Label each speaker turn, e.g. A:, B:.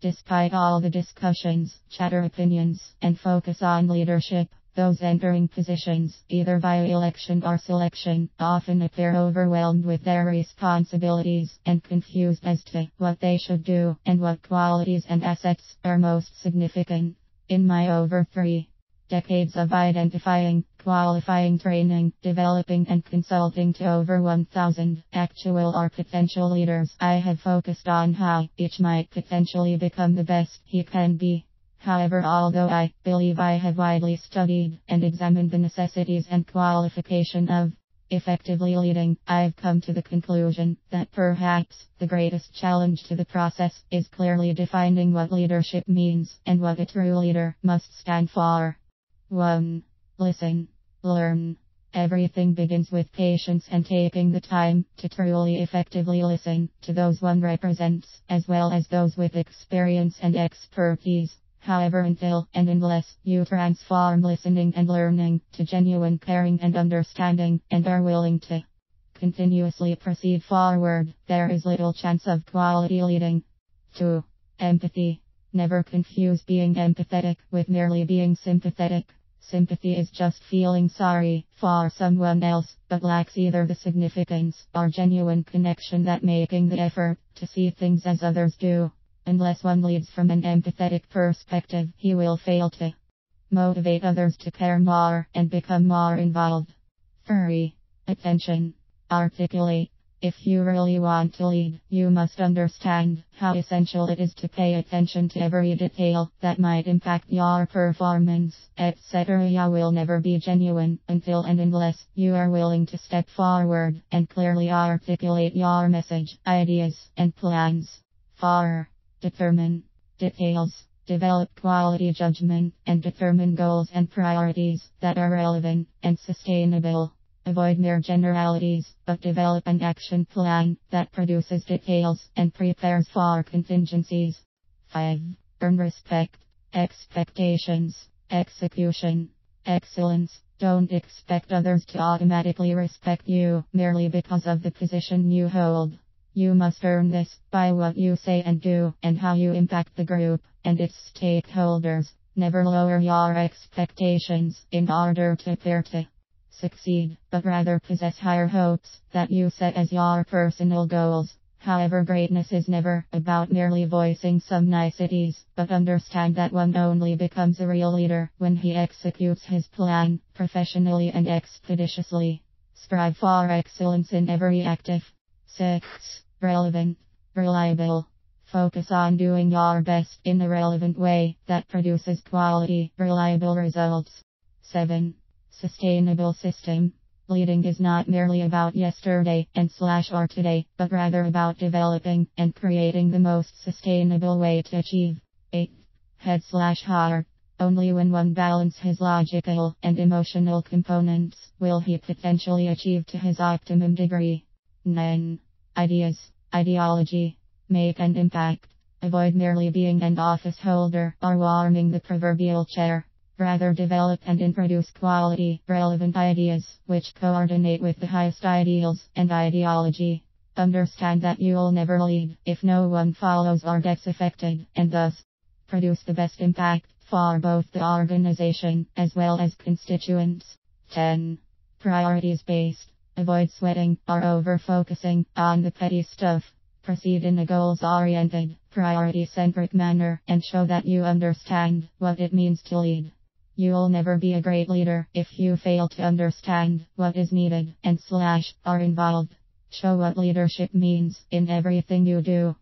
A: Despite all the discussions, chatter opinions, and focus on leadership, those entering positions, either via election or selection, often appear overwhelmed with their responsibilities and confused as to what they should do and what qualities and assets are most significant. In my over 3 decades of identifying, qualifying, training, developing, and consulting to over 1,000 actual or potential leaders, I have focused on how each might potentially become the best he can be. However, although I believe I have widely studied and examined the necessities and qualification of effectively leading, I've come to the conclusion that perhaps the greatest challenge to the process is clearly defining what leadership means and what a true leader must stand for. 1. Listen. Learn. Everything begins with patience and taking the time to truly effectively listen to those one represents, as well as those with experience and expertise. However, until and unless you transform listening and learning to genuine caring and understanding, and are willing to continuously proceed forward, there is little chance of quality leading. 2. Empathy. Never confuse being empathetic with merely being sympathetic. Sympathy is just feeling sorry for someone else, but lacks either the significance or genuine connection that making the effort to see things as others do. Unless one leads from an empathetic perspective, he will fail to motivate others to care more and become more involved. 3. Attention. Articulate. If you really want to lead, you must understand how essential it is to pay attention to every detail that might impact your performance, etc. You will never be genuine until and unless you are willing to step forward and clearly articulate your message, ideas, and plans. 4. Determine details. Develop quality judgment and determine goals and priorities that are relevant and sustainable. Avoid mere generalities, but develop an action plan that produces details and prepares for contingencies. 5. Earn respect. Expectations. Execution. Excellence. Don't expect others to automatically respect you merely because of the position you hold. You must earn this by what you say and do, and how you impact the group and its stakeholders. Never lower your expectations in order to appear to succeed, but rather possess higher hopes that you set as your personal goals. However, greatness is never about merely voicing some niceties, but understand that one only becomes a real leader when he executes his plan professionally and expeditiously. Strive for excellence in every active. 6. Relevant. Reliable. Focus on doing your best in a relevant way that produces quality, reliable results. 7. Sustainable system. Leading is not merely about yesterday and or today, but rather about developing and creating the most sustainable way to achieve. 8. Head/heart. Only when one balances his logical and emotional components will he potentially achieve to his optimum degree. 9. Ideas. Ideology. Make an impact. Avoid merely being an office holder or warming the proverbial chair. Rather develop and introduce quality, relevant ideas, which coordinate with the highest ideals and ideology. Understand that you'll never lead if no one follows or gets affected, and thus produce the best impact for both the organization as well as constituents. 10. Priorities based. Avoid sweating or over-focusing on the petty stuff. Proceed in a goals-oriented, priority-centric manner and show that you understand what it means to lead. You'll never be a great leader if you fail to understand what is needed and are involved. Show what leadership means in everything you do.